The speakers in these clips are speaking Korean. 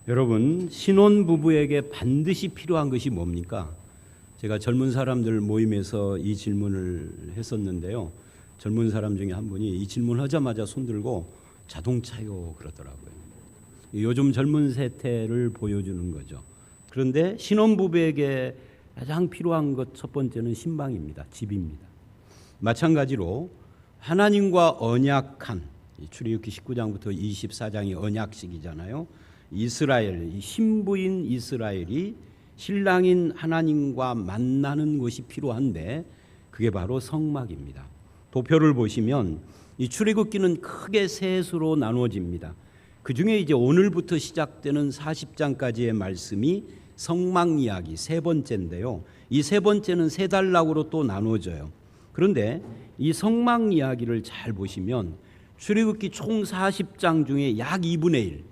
여러분, 신혼부부에게 반드시 필요한 것이 뭡니까? 제가 젊은 사람들 모임에서 이 질문을 했었는데요. 젊은 사람 중에 한 분이 이 질문 하자마자 손 들고 자동차요 그러더라고요. 요즘 젊은 세태를 보여주는 거죠. 그런데 신혼부부에게 가장 필요한 것 첫 번째는 신방입니다. 집입니다. 마찬가지로 하나님과 언약한, 출애굽기 19장부터 24장이 언약식이잖아요. 이스라엘, 신부인 이스라엘이 신랑인 하나님과 만나는 것이 필요한데 그게 바로 성막입니다. 도표를 보시면 이 출애굽기는 크게 세 수로 나누어집니다. 그 중에 이제 오늘부터 시작되는 40장까지의 말씀이 성막 이야기 세 번째인데요. 이 세 번째는 세 단락으로 또 나누어져요. 그런데 이 성막 이야기를 잘 보시면 출애굽기 총 40장 중에 약 2분의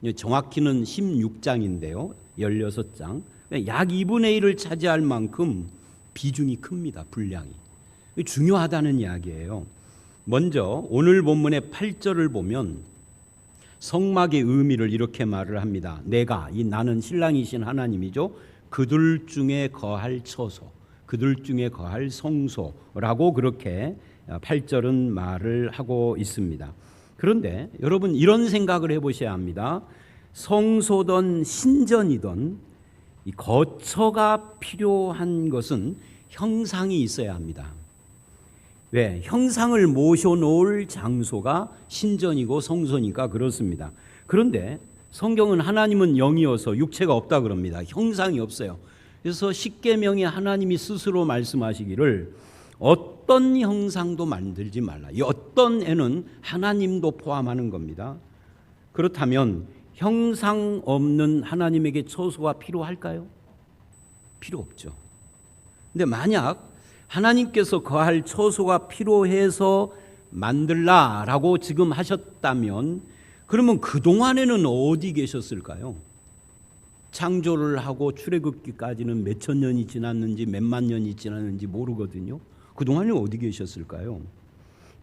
1, 정확히는 16장인데요. 16장. 약 2분의 1을 차지할 만큼 비중이 큽니다. 분량이. 중요하다는 이야기예요. 먼저 오늘 본문의 8절을 보면 성막의 의미를 이렇게 말을 합니다. 내가, 이 나는 신랑이신 하나님이죠. 그들 중에 거할 처소, 그들 중에 거할 성소라고 그렇게 8절은 말을 하고 있습니다. 그런데 여러분 이런 생각을 해보셔야 합니다. 성소든 신전이든 이 거처가 필요한 것은 형상이 있어야 합니다. 왜? 형상을 모셔놓을 장소가 신전이고 성소니까 그렇습니다. 그런데 성경은 하나님은 영이어서 육체가 없다 그럽니다. 형상이 없어요. 그래서 십계명에 하나님이 스스로 말씀하시기를 어떤 형상도 만들지 말라. 이 어떤 애는 하나님도 포함하는 겁니다. 그렇다면 형상 없는 하나님에게 처소가 필요할까요? 필요 없죠. 근데 만약 하나님께서 거할 처소가 필요해서 만들라라고 지금 하셨다면 그러면 그동안에는 어디 계셨을까요? 창조를 하고 출애굽기까지는 몇천 년이 지났는지 몇만 년이 지났는지 모르거든요. 그동안에 어디 계셨을까요?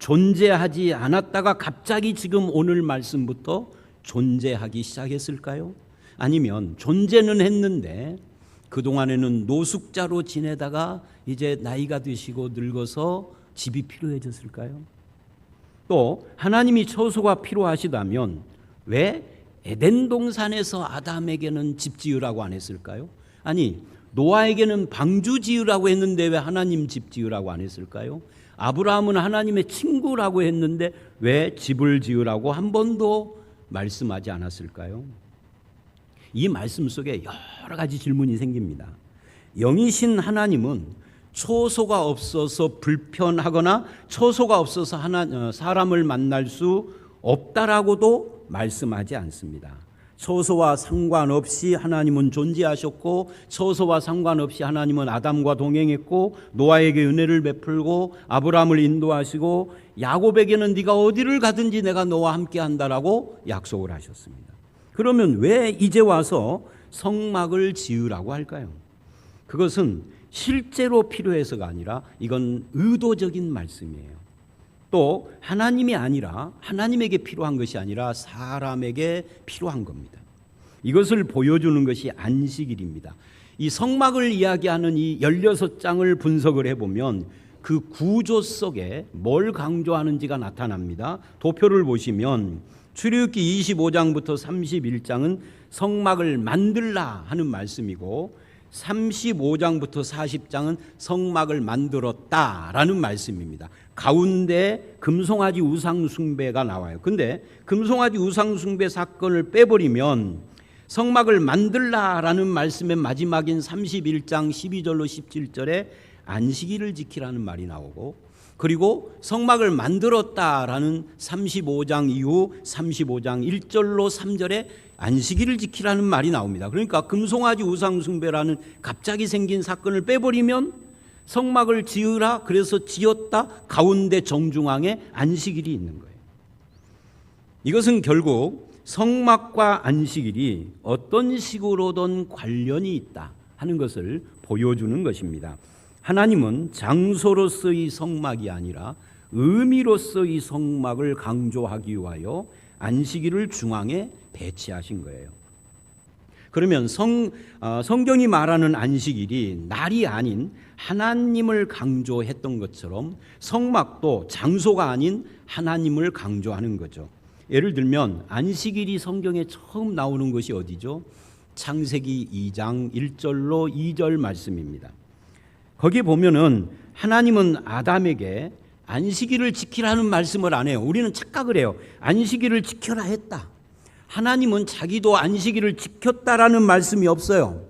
존재하지 않았다가 갑자기 지금 오늘 말씀부터 존재하기 시작했을까요? 아니면 존재는 했는데 그동안에는 노숙자로 지내다가 이제 나이가 드시고 늙어서 집이 필요해졌을까요? 또 하나님이 처소가 필요하시다면 왜 에덴 동산에서 아담에게는 집 지으라고 안 했을까요? 아니 노아에게는 방주 지으라고 했는데 왜 하나님 집 지으라고 안 했을까요? 아브라함은 하나님의 친구라고 했는데 왜 집을 지으라고 한 번도 말씀하지 않았을까요? 이 말씀 속에 여러 가지 질문이 생깁니다. 영이신 하나님은 처소가 없어서 불편하거나 처소가 없어서 사람을 만날 수 없다라고도 말씀하지 않습니다. 처소와 상관없이 하나님은 존재하셨고 처소와 상관없이 하나님은 아담과 동행했고 노아에게 은혜를 베풀고 아브라함을 인도하시고 야곱에게는 네가 어디를 가든지 내가 너와 함께한다라고 약속을 하셨습니다. 그러면 왜 이제 와서 성막을 지으라고 할까요? 그것은 실제로 필요해서가 아니라 이건 의도적인 말씀이에요. 또 하나님이 아니라 하나님에게 필요한 것이 아니라 사람에게 필요한 겁니다. 이것을 보여주는 것이 안식일입니다. 이 성막을 이야기하는 이 16장을 분석을 해보면 그 구조 속에 뭘 강조하는지가 나타납니다. 도표를 보시면 출애굽기 25장부터 31장은 성막을 만들라 하는 말씀이고 35장부터 40장은 성막을 만들었다라는 말씀입니다. 가운데 금송아지 우상 숭배가 나와요. 근데 금송아지 우상 숭배 사건을 빼버리면 성막을 만들라라는 말씀의 마지막인 31장 12절로 17절에 안식일을 지키라는 말이 나오고 그리고 성막을 만들었다라는 35장 이후 35장 1절로 3절에 안식일을 지키라는 말이 나옵니다. 그러니까 금송아지 우상 숭배라는 갑자기 생긴 사건을 빼버리면 성막을 지으라 그래서 지었다 가운데 정중앙에 안식일이 있는 거예요. 이것은 결국 성막과 안식일이 어떤 식으로든 관련이 있다 하는 것을 보여주는 것입니다. 하나님은 장소로서의 성막이 아니라 의미로서의 성막을 강조하기 위하여 안식일을 중앙에 배치하신 거예요. 그러면 성경이 말하는 안식일이 날이 아닌 하나님을 강조했던 것처럼 성막도 장소가 아닌 하나님을 강조하는 거죠. 예를 들면 안식일이 성경에 처음 나오는 것이 어디죠? 창세기 2장 1절로 2절 말씀입니다. 거기 보면은 하나님은 아담에게 안식일을 지키라는 말씀을 안 해요. 우리는 착각을 해요. 안식일을 지켜라 했다. 하나님은 자기도 안식일을 지켰다라는 말씀이 없어요.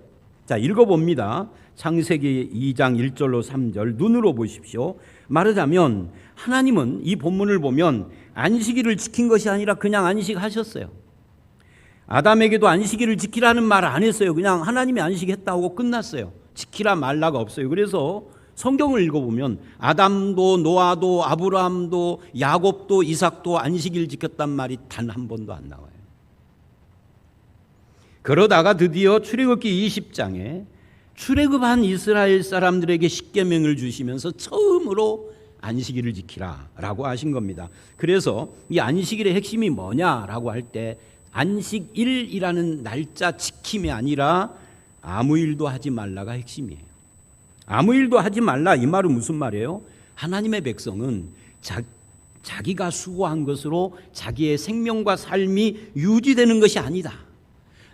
자, 읽어봅니다. 창세기 2장 1절로 3절 눈으로 보십시오. 말하자면 하나님은 이 본문을 보면 안식일을 지킨 것이 아니라 그냥 안식하셨어요. 아담에게도 안식일을 지키라는 말 안 했어요. 그냥 하나님이 안식했다고 끝났어요. 지키라 말라가 없어요. 그래서 성경을 읽어보면 아담도 노아도 아브라함도 야곱도 이삭도 안식일 지켰단 말이 단 한 번도 안 나와요. 그러다가 드디어 출애굽기 20장에 출애굽한 이스라엘 사람들에게 십계명을 주시면서 처음으로 안식일을 지키라라고 하신 겁니다. 그래서 이 안식일의 핵심이 뭐냐라고 할 때 안식일이라는 날짜 지킴이 아니라 아무 일도 하지 말라가 핵심이에요. 아무 일도 하지 말라 이 말은 무슨 말이에요? 하나님의 백성은 자기가 수고한 것으로 자기의 생명과 삶이 유지되는 것이 아니다.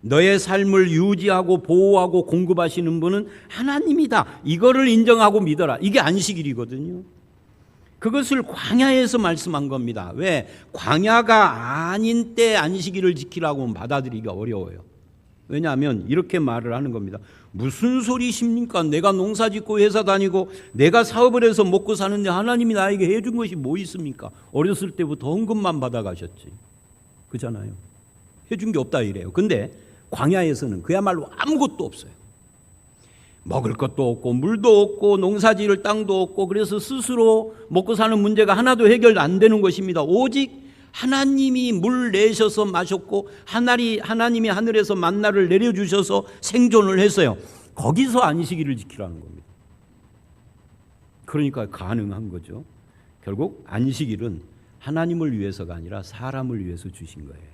너의 삶을 유지하고 보호하고 공급하시는 분은 하나님이다. 이거를 인정하고 믿어라. 이게 안식일이거든요. 그것을 광야에서 말씀한 겁니다. 왜? 광야가 아닌 때 안식일을 지키라고 받아들이기가 어려워요. 왜냐하면 이렇게 말을 하는 겁니다. 무슨 소리십니까? 내가 농사 짓고 회사 다니고 내가 사업을 해서 먹고 사는데 하나님이 나에게 해준 것이 뭐 있습니까? 어렸을 때부터 헌금만 받아가셨지. 그잖아요. 해준 게 없다 이래요. 근데 광야에서는 그야말로 아무것도 없어요. 먹을 것도 없고 물도 없고 농사지을 땅도 없고 그래서 스스로 먹고 사는 문제가 하나도 해결 안 되는 것입니다. 오직 하나님이 물 내셔서 마셨고 하나님이 하늘에서 만나를 내려주셔서 생존을 했어요. 거기서 안식일을 지키라는 겁니다. 그러니까 가능한 거죠. 결국 안식일은 하나님을 위해서가 아니라 사람을 위해서 주신 거예요.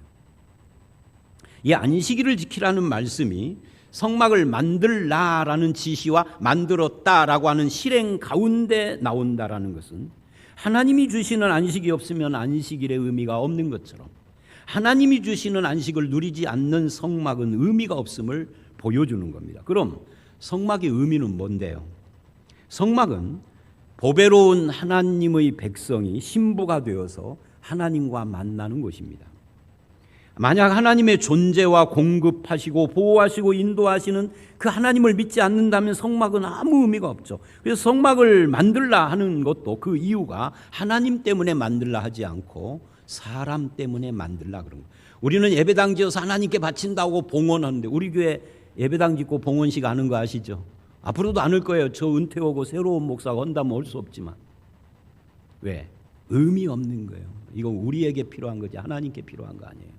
이 안식일을 지키라는 말씀이 성막을 만들라라는 지시와 만들었다라고 하는 실행 가운데 나온다라는 것은 하나님이 주시는 안식이 없으면 안식일의 의미가 없는 것처럼 하나님이 주시는 안식을 누리지 않는 성막은 의미가 없음을 보여주는 겁니다. 그럼 성막의 의미는 뭔데요? 성막은 보배로운 하나님의 백성이 신부가 되어서 하나님과 만나는 곳입니다. 만약 하나님의 존재와 공급하시고 보호하시고 인도하시는 그 하나님을 믿지 않는다면 성막은 아무 의미가 없죠. 그래서 성막을 만들라 하는 것도 그 이유가 하나님 때문에 만들라 하지 않고 사람 때문에 만들라 그런 거예요. 우리는 예배당 지어서 하나님께 바친다고 봉헌하는데 우리 교회 예배당 짓고 봉헌식 하는 거 아시죠? 앞으로도 안 할 거예요. 저 은퇴 오고 새로운 목사가 한다면 할 수 없지만. 왜? 의미 없는 거예요. 이거 우리에게 필요한 거지 하나님께 필요한 거 아니에요.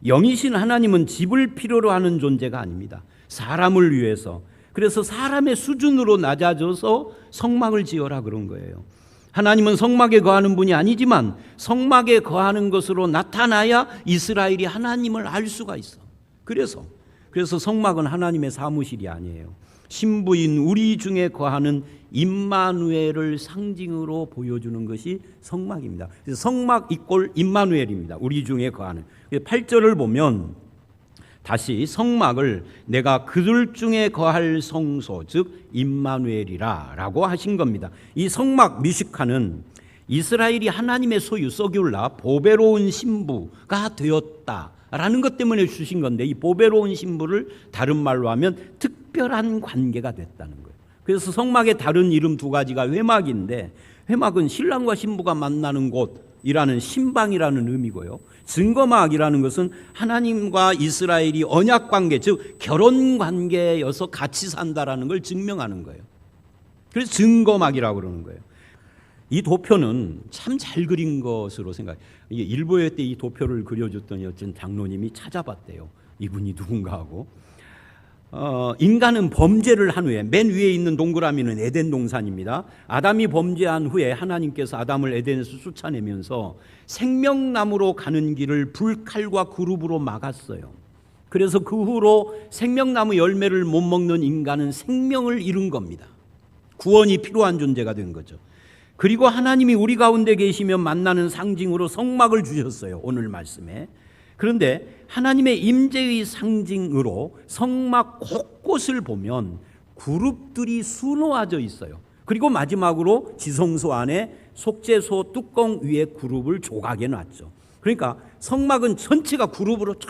영이신 하나님은 집을 필요로 하는 존재가 아닙니다. 사람을 위해서. 그래서 사람의 수준으로 낮아져서 성막을 지어라 그런 거예요. 하나님은 성막에 거하는 분이 아니지만 성막에 거하는 것으로 나타나야 이스라엘이 하나님을 알 수가 있어. 그래서 성막은 하나님의 사무실이 아니에요. 신부인 우리 중에 거하는 임마누엘을 상징으로 보여주는 것이 성막입니다. 그래서 성막 이꼴 임마누엘입니다. 우리 중에 거하는. 8절을 보면 다시 성막을 내가 그들 중에 거할 성소 즉 임마누엘이라 라고 하신 겁니다. 이 성막 미식하는 이스라엘이 하나님의 소유 서귤라 보배로운 신부가 되었다라는 것 때문에 주신 건데 이 보배로운 신부를 다른 말로 하면 특별한 관계가 됐다는 거예요. 그래서 성막의 다른 이름 두 가지가 회막인데 회막은 신랑과 신부가 만나는 곳이라는 신방이라는 의미고요. 증거막이라는 것은 하나님과 이스라엘이 언약 관계 즉 결혼 관계여서 같이 산다라는 걸 증명하는 거예요. 그래서 증거막이라고 그러는 거예요. 이 도표는 참 잘 그린 것으로 생각해요. 일보회 때 이 도표를 그려줬더니 어떤 장로님이 찾아봤대요. 이분이 누군가 하고 인간은 범죄를 한 후에 맨 위에 있는 동그라미는 에덴 동산입니다. 아담이 범죄한 후에 하나님께서 아담을 에덴에서 쫓아내면서 생명나무로 가는 길을 불칼과 그룹으로 막았어요. 그래서 그 후로 생명나무 열매를 못 먹는 인간은 생명을 잃은 겁니다. 구원이 필요한 존재가 된 거죠. 그리고 하나님이 우리 가운데 계시면 만나는 상징으로 성막을 주셨어요, 오늘 말씀에. 그런데 하나님의 임재의 상징으로 성막 곳곳을 보면 그룹들이 수놓아져 있어요. 그리고 마지막으로 지성소 안에 속죄소 뚜껑 위에 그룹을 조각해 놨죠. 그러니까 성막은 전체가 그룹으로 쫙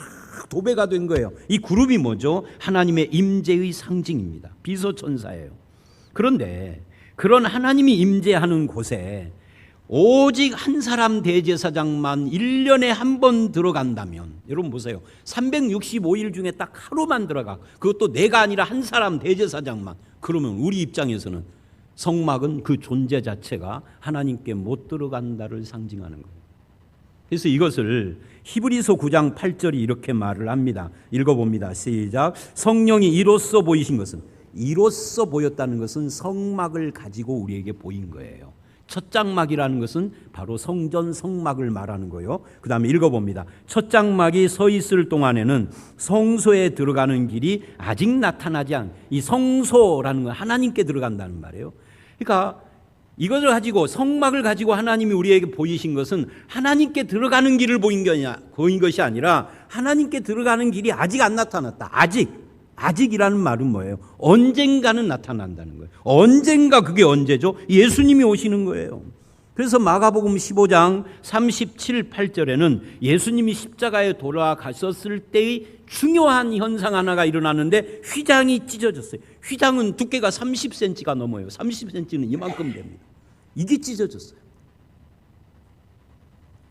도배가 된 거예요. 이 그룹이 뭐죠? 하나님의 임재의 상징입니다. 비서천사예요. 그런데 그런 하나님이 임재하는 곳에 오직 한 사람 대제사장만 1년에 한 번 들어간다면, 여러분 보세요. 365일 중에 딱 하루만 들어가. 그것도 내가 아니라 한 사람 대제사장만. 그러면 우리 입장에서는 성막은 그 존재 자체가 하나님께 못 들어간다를 상징하는 거예요. 그래서 이것을 히브리서 9장 8절이 이렇게 말을 합니다. 읽어봅니다. 시작. 성령이 이로써 보이신 것은, 이로써 보였다는 것은 성막을 가지고 우리에게 보인 거예요. 첫 장막이라는 것은 바로 성전 성막을 말하는 거예요. 그 다음에 읽어봅니다. 첫 장막이 서 있을 동안에는 성소에 들어가는 길이 아직 나타나지 않은, 이 성소라는 건 하나님께 들어간다는 말이에요. 그러니까 이것을 가지고, 성막을 가지고 하나님이 우리에게 보이신 것은 하나님께 들어가는 길을 보인 것이 아니라 하나님께 들어가는 길이 아직 안 나타났다. 아직이라는 말은 뭐예요? 언젠가는 나타난다는 거예요. 언젠가, 그게 언제죠? 예수님이 오시는 거예요. 그래서 마가복음 15장 37, 8절에는 예수님이 십자가에 돌아가셨을 때의 중요한 현상 하나가 일어나는데 휘장이 찢어졌어요. 휘장은 두께가 30cm가 넘어요. 30cm는 이만큼 됩니다. 이게 찢어졌어요.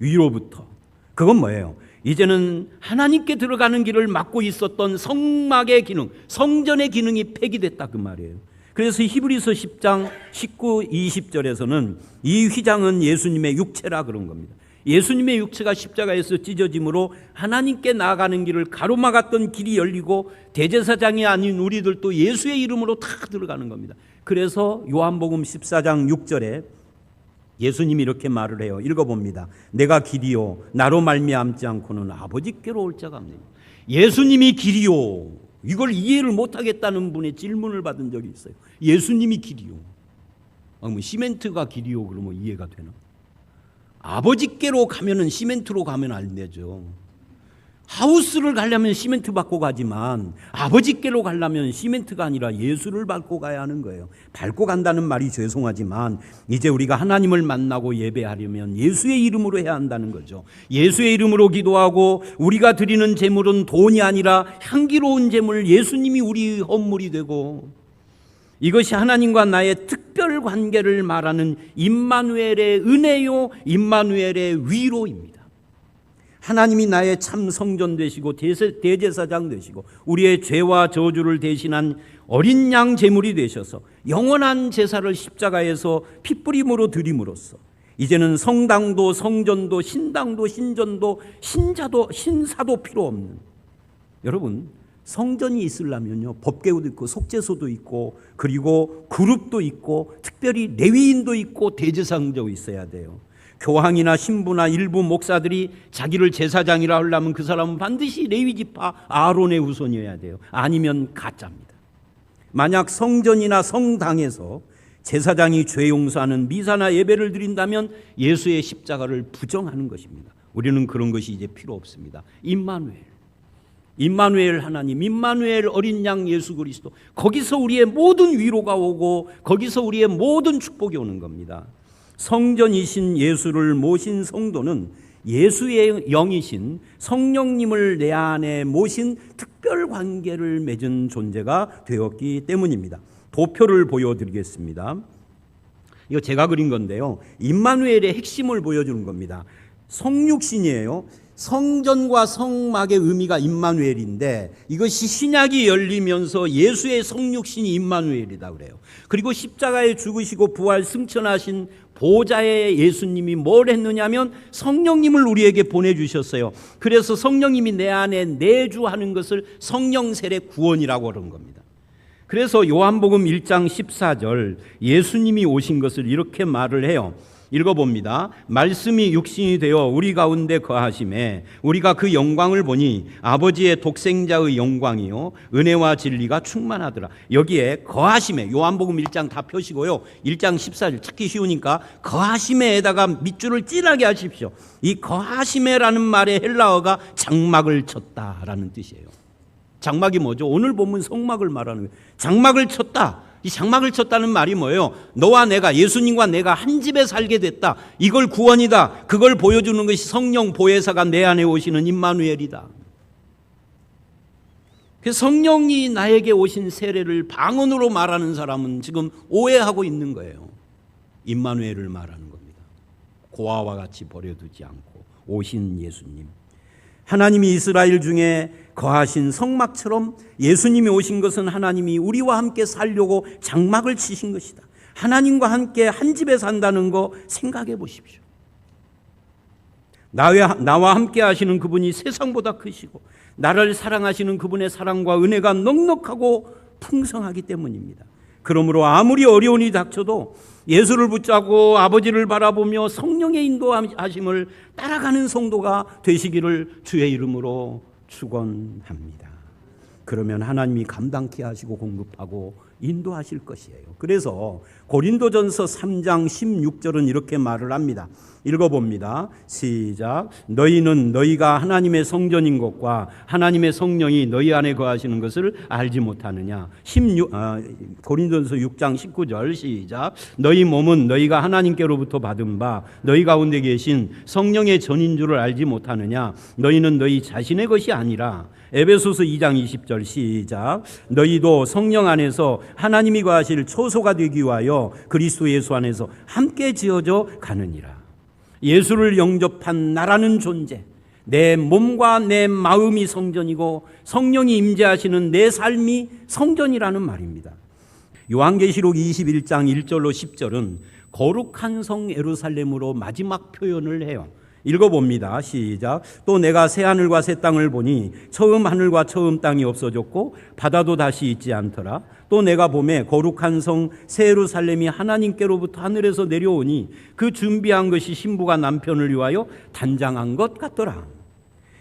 위로부터. 그건 뭐예요? 이제는 하나님께 들어가는 길을 막고 있었던 성막의 기능, 성전의 기능이 폐기됐다, 그 말이에요. 그래서 히브리서 10장 19, 20절에서는 이 휘장은 예수님의 육체라 그런 겁니다. 예수님의 육체가 십자가에서 찢어짐으로 하나님께 나아가는 길을 가로막았던 길이 열리고 대제사장이 아닌 우리들도 예수의 이름으로 다 들어가는 겁니다. 그래서 요한복음 14장 6절에 예수님이 이렇게 말을 해요. 읽어봅니다. 내가 길이요 나로 말미암지 않고는 아버지께로 올 자가 없느니라. 예수님이 길이요, 이걸 이해를 못하겠다는 분의 질문을 받은 적이 있어요. 예수님이 길이요, 뭐 시멘트가 길이요 그러면 이해가 되나? 아버지께로 가면은 시멘트로 가면 안 되죠. 하우스를 가려면 시멘트 밟고 가지만 아버지께로 가려면 시멘트가 아니라 예수를 밟고 가야 하는 거예요. 밟고 간다는 말이 죄송하지만 이제 우리가 하나님을 만나고 예배하려면 예수의 이름으로 해야 한다는 거죠. 예수의 이름으로 기도하고 우리가 드리는 제물은 돈이 아니라 향기로운 제물, 예수님이 우리 헌물이 되고, 이것이 하나님과 나의 특별 관계를 말하는 임마누엘의 은혜요, 임마누엘의 위로입니다. 하나님이 나의 참 성전 되시고 대제사장 되시고 우리의 죄와 저주를 대신한 어린 양 제물이 되셔서 영원한 제사를 십자가에서 핏부림으로 드림으로써 이제는 성당도 성전도 신당도 신전도 신자도 신사도 필요 없는, 여러분 성전이 있으려면요 법궤도 있고 속죄소도 있고 그리고 그룹도 있고 특별히 레위인도 있고 대제사장도 있어야 돼요. 교황이나 신부나 일부 목사들이 자기를 제사장이라 하려면 그 사람은 반드시 레위지파 아론의 후손이어야 돼요. 아니면 가짜입니다. 만약 성전이나 성당에서 제사장이 죄 용서하는 미사나 예배를 드린다면 예수의 십자가를 부정하는 것입니다. 우리는 그런 것이 이제 필요 없습니다. 임마누엘 하나님, 임마누엘 어린 양 예수 그리스도, 거기서 우리의 모든 위로가 오고 거기서 우리의 모든 축복이 오는 겁니다. 성전이신 예수를 모신 성도는 예수의 영이신 성령님을 내 안에 모신 특별 관계를 맺은 존재가 되었기 때문입니다. 도표를 보여드리겠습니다. 이거 제가 그린 건데요. 임마누엘의 핵심을 보여주는 겁니다. 성육신이에요. 성전과 성막의 의미가 임마누엘인데 이것이 신약이 열리면서 예수의 성육신이 임마누엘이다 그래요. 그리고 십자가에 죽으시고 부활 승천하신 보좌의 예수님이 뭘 했느냐면 성령님을 우리에게 보내주셨어요. 그래서 성령님이 내 안에 내주하는 것을 성령 세례 구원이라고 그런 겁니다. 그래서 요한복음 1장 14절 예수님이 오신 것을 이렇게 말을 해요. 읽어봅니다. 말씀이 육신이 되어 우리 가운데 거하심에 우리가 그 영광을 보니 아버지의 독생자의 영광이요 은혜와 진리가 충만하더라. 여기에 거하심에, 요한복음 1장 다 펴시고요, 1장 14절 찾기 쉬우니까 거하심에에다가 밑줄을 진하게 하십시오. 이 거하심에라는 말의 헬라어가 장막을 쳤다라는 뜻이에요. 장막이 뭐죠? 오늘 본문 성막을 말하는 거예요. 장막을 쳤다. 이 장막을 쳤다는 말이 뭐예요? 너와 내가, 예수님과 내가 한 집에 살게 됐다. 이걸 구원이다. 그걸 보여주는 것이 성령 보혜사가 내 안에 오시는 임마누엘이다. 그래서 성령이 나에게 오신 세례를 방언으로 말하는 사람은 지금 오해하고 있는 거예요. 임마누엘을 말하는 겁니다. 고아와 같이 버려두지 않고 오신 예수님. 하나님이 이스라엘 중에 거하신 성막처럼 예수님이 오신 것은 하나님이 우리와 함께 살려고 장막을 치신 것이다. 하나님과 함께 한 집에 산다는 거 생각해 보십시오. 나와 함께 하시는 그분이 세상보다 크시고 나를 사랑하시는 그분의 사랑과 은혜가 넉넉하고 풍성하기 때문입니다. 그러므로 아무리 어려움이 닥쳐도 예수를 붙잡고 아버지를 바라보며 성령의 인도하심을 따라가는 성도가 되시기를 주의 이름으로 축원합니다. 그러면 하나님이 감당케 하시고 공급하고 인도하실 것이에요. 그래서 고린도전서 3장 16절은 이렇게 말을 합니다. 읽어봅니다. 시작. 너희는 너희가 하나님의 성전인 것과 하나님의 성령이 너희 안에 거하시는 것을 알지 못하느냐. 고린도전서 6장 19절 시작. 너희 몸은 너희가 하나님께로부터 받은 바 너희 가운데 계신 성령의 전인 줄을 알지 못하느냐. 너희는 너희 자신의 것이 아니라. 에베소서 2장 20절 시작. 너희도 성령 안에서 하나님이 거하실 초소가 되기 위하여 그리스도 예수 안에서 함께 지어져 가느니라. 예수를 영접한 나라는 존재, 내 몸과 내 마음이 성전이고 성령이 임재하시는 내 삶이 성전이라는 말입니다. 요한계시록 21장 1절로 10절은 거룩한 성 예루살렘으로 마지막 표현을 해요. 읽어봅니다. 시작. 또 내가 새 하늘과 새 땅을 보니 처음 하늘과 처음 땅이 없어졌고 바다도 다시 있지 않더라. 또 내가 보매 거룩한 성 새 예루살렘이 하나님께로부터 하늘에서 내려오니 그 준비한 것이 신부가 남편을 위하여 단장한 것 같더라.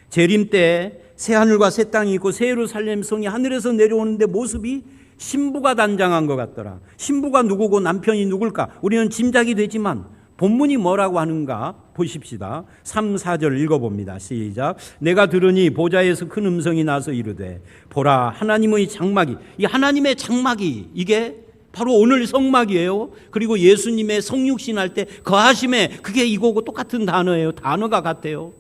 재림 때 새 하늘과 새 땅이 있고 새 예루살렘 성이 하늘에서 내려오는데 모습이 신부가 단장한 것 같더라. 신부가 누구고 남편이 누굴까? 우리는 짐작이 되지만 본문이 뭐라고 하는가 보십시다. 3, 4절 읽어봅니다. 시작. 내가 들으니 보좌에서 큰 음성이 나서 이르되 보라 하나님의 장막이, 이 하나님의 장막이 이게 바로 오늘 성막이에요. 그리고 예수님의 성육신 할 때 거하심에 그게 이거고 똑같은 단어예요. 단어가 같아요.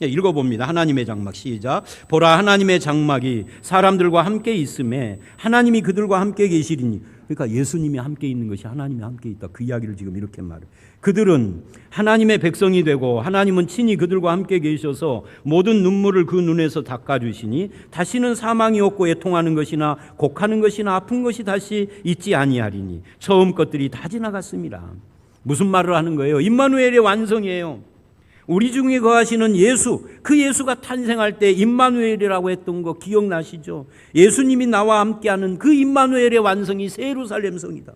읽어봅니다. 하나님의 장막 시작. 보라 하나님의 장막이 사람들과 함께 있음에 하나님이 그들과 함께 계시리니. 그러니까 예수님이 함께 있는 것이 하나님이 함께 있다. 그 이야기를 지금 이렇게 말해요. 그들은 하나님의 백성이 되고 하나님은 친히 그들과 함께 계셔서 모든 눈물을 그 눈에서 닦아주시니 다시는 사망이 없고 애통하는 것이나 곡하는 것이나 아픈 것이 다시 있지 아니하리니 처음 것들이 다 지나갔습니다. 무슨 말을 하는 거예요? 임마누엘의 완성이에요. 우리 중에 거하시는 예수, 그 예수가 탄생할 때 임마누엘이라고 했던 거 기억나시죠? 예수님이 나와 함께하는 그 임마누엘의 완성이 새 예루살렘 성이다.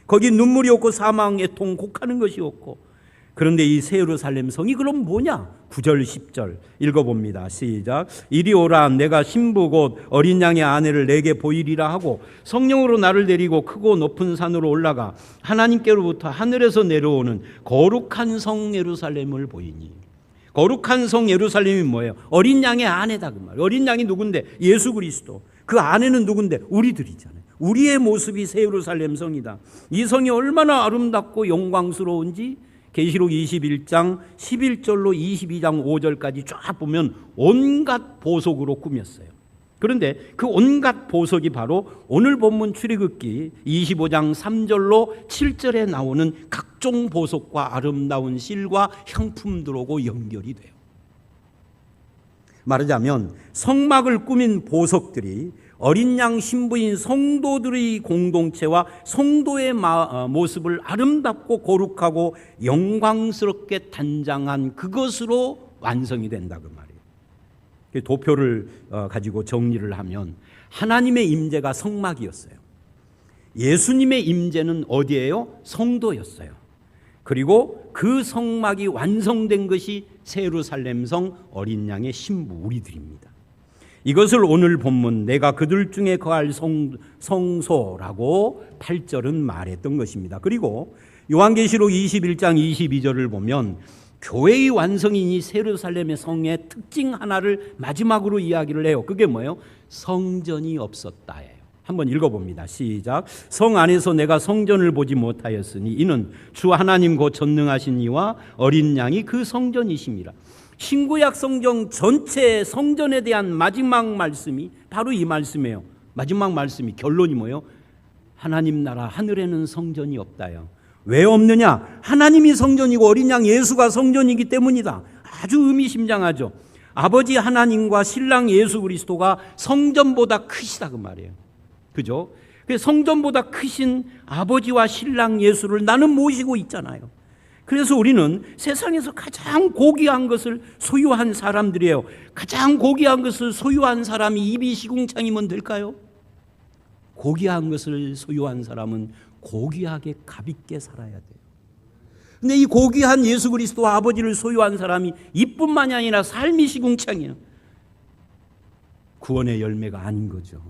거기 눈물이 없고 사망, 애통, 곡하는 것이 없고. 그런데 이 새 예루살렘 성이 그럼 뭐냐? 9절 10절 읽어봅니다. 시작. 이리 오라 내가 신부 곧 어린 양의 아내를 내게 보이리라 하고 성령으로 나를 데리고 크고 높은 산으로 올라가 하나님께로부터 하늘에서 내려오는 거룩한 성 예루살렘을 보이니. 거룩한 성 예루살렘이 뭐예요? 어린 양의 아내다 그 말이에요. 어린 양이 누군데? 예수 그리스도. 그 아내는 누군데? 우리들이잖아요. 우리의 모습이 새 예루살렘 성이다. 이 성이 얼마나 아름답고 영광스러운지 계시록 21장 11절로 22장 5절까지 쫙 보면 온갖 보석으로 꾸몄어요. 그런데 그 온갖 보석이 바로 오늘 본문 출애굽기 25장 3절로 7절에 나오는 각종 보석과 아름다운 실과 향품들하고 연결이 돼요. 말하자면 성막을 꾸민 보석들이 어린 양 신부인 성도들의 공동체와 성도의 모습을 아름답고 거룩하고 영광스럽게 단장한 그것으로 완성이 된다 그 말이에요. 도표를 가지고 정리를 하면 하나님의 임재가 성막이었어요. 예수님의 임재는 어디예요? 성도였어요. 그리고 그 성막이 완성된 것이 새 예루살렘 성 어린 양의 신부 우리들입니다. 이것을 오늘 본문 내가 그들 중에 거할 성소라고 8절은 말했던 것입니다. 그리고 요한계시록 21장 22절을 보면 교회의 완성인이 새 예루살렘의 성의 특징 하나를 마지막으로 이야기를 해요. 그게 뭐예요? 성전이 없었다예요. 한번 읽어봅니다. 시작. 성 안에서 내가 성전을 보지 못하였으니 이는 주 하나님 곧 전능하신 이와 어린 양이 그 성전이심이라. 신구약 성경 전체 성전에 대한 마지막 말씀이 바로 이 말씀이에요. 마지막 말씀이 결론이 뭐예요? 하나님 나라 하늘에는 성전이 없다요. 왜 없느냐? 하나님이 성전이고 어린 양 예수가 성전이기 때문이다. 아주 의미심장하죠. 아버지 하나님과 신랑 예수 그리스도가 성전보다 크시다 그 말이에요. 그죠? 성전보다 크신 아버지와 신랑 예수를 나는 모시고 있잖아요. 그래서 우리는 세상에서 가장 고귀한 것을 소유한 사람들이에요. 가장 고귀한 것을 소유한 사람이 입이 시궁창이면 될까요? 고귀한 것을 소유한 사람은 고귀하게 값있게 살아야 돼요. 근데 이 고귀한 예수 그리스도와 아버지를 소유한 사람이 입뿐만이 아니라 삶이 시궁창이에요. 구원의 열매가 아닌 거죠.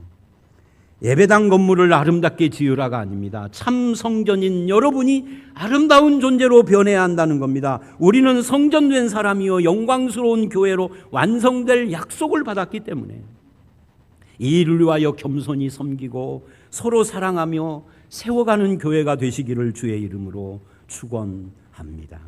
예배당 건물을 아름답게 지으라가 아닙니다. 참 성전인 여러분이 아름다운 존재로 변해야 한다는 겁니다. 우리는 성전된 사람이요 영광스러운 교회로 완성될 약속을 받았기 때문에 이 일을 위하여 겸손히 섬기고 서로 사랑하며 세워가는 교회가 되시기를 주의 이름으로 축원합니다.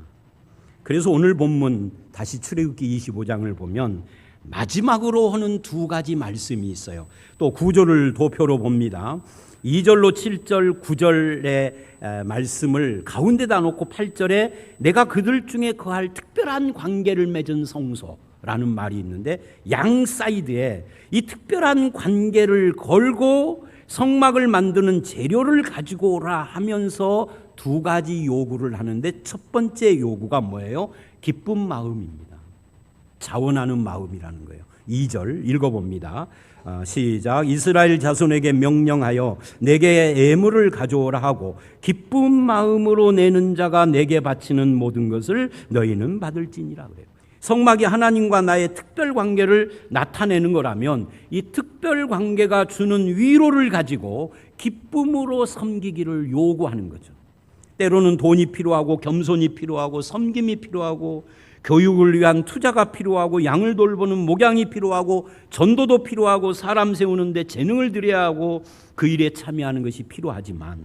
그래서 오늘 본문 다시 출애굽기 25장을 보면 마지막으로 하는 두 가지 말씀이 있어요. 또 구절을 도표로 봅니다. 2절로 7절 9절의 말씀을 가운데다 놓고 8절에 내가 그들 중에 거할 특별한 관계를 맺은 성소라는 말이 있는데 양 사이드에 이 특별한 관계를 걸고 성막을 만드는 재료를 가지고 오라 하면서 두 가지 요구를 하는데 첫 번째 요구가 뭐예요? 기쁜 마음입니다. 자원하는 마음이라는 거예요. 2절 읽어봅니다. 시작. 이스라엘 자손에게 명령하여 내게 예물을 가져오라 하고 기쁜 마음으로 내는 자가 내게 바치는 모든 것을 너희는 받을지니라 그래요. 성막이 하나님과 나의 특별 관계를 나타내는 거라면 이 특별 관계가 주는 위로를 가지고 기쁨으로 섬기기를 요구하는 거죠. 때로는 돈이 필요하고 겸손이 필요하고 섬김이 필요하고 교육을 위한 투자가 필요하고 양을 돌보는 목양이 필요하고 전도도 필요하고 사람 세우는데 재능을 들여야 하고 그 일에 참여하는 것이 필요하지만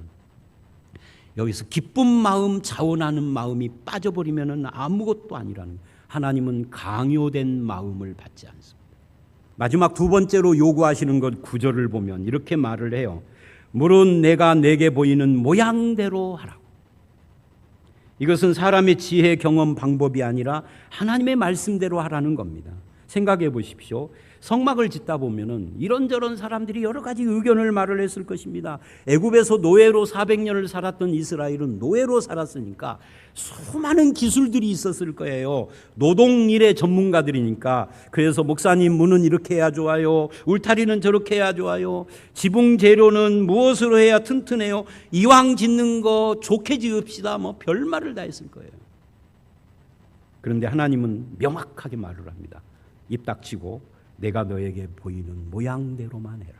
여기서 기쁜 마음, 자원하는 마음이 빠져버리면 아무것도 아니라는 거예요. 하나님은 강요된 마음을 받지 않습니다. 마지막 두 번째로 요구하시는 것 9절을 보면 이렇게 말을 해요. 물은 내가 내게 보이는 모양대로 하라고. 이것은 사람의 지혜, 경험, 방법이 아니라 하나님의 말씀대로 하라는 겁니다. 생각해 보십시오. 성막을 짓다 보면은 이런저런 사람들이 여러 가지 의견을 말을 했을 것입니다. 애굽에서 노예로 400년을 살았던 이스라엘은 노예로 살았으니까 수많은 기술들이 있었을 거예요. 노동일의 전문가들이니까. 그래서 목사님 문은 이렇게 해야 좋아요. 울타리는 저렇게 해야 좋아요. 지붕 재료는 무엇으로 해야 튼튼해요. 이왕 짓는 거 좋게 지읍시다. 뭐 별말을 다 했을 거예요. 그런데 하나님은 명확하게 말을 합니다. 입 닥치고 내가 너에게 보이는 모양대로만 해라.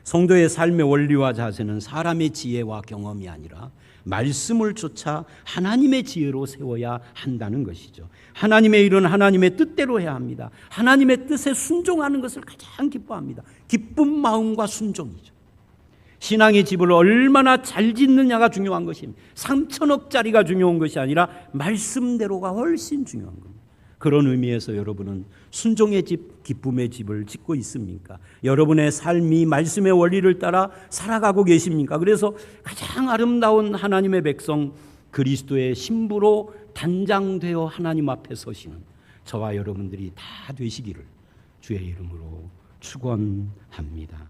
성도의 삶의 원리와 자세는 사람의 지혜와 경험이 아니라 말씀을 쫓아 하나님의 지혜로 세워야 한다는 것이죠. 하나님의 일은 하나님의 뜻대로 해야 합니다. 하나님의 뜻에 순종하는 것을 가장 기뻐합니다. 기쁜 마음과 순종이죠. 신앙의 집을 얼마나 잘 짓느냐가 중요한 것입니다. 3천억짜리가 중요한 것이 아니라 말씀대로가 훨씬 중요한 겁니다. 그런 의미에서 여러분은 순종의 집, 기쁨의 집을 짓고 있습니까? 여러분의 삶이 말씀의 원리를 따라 살아가고 계십니까? 그래서 가장 아름다운 하나님의 백성 그리스도의 신부로 단장되어 하나님 앞에 서시는 저와 여러분들이 다 되시기를 주의 이름으로 축원합니다.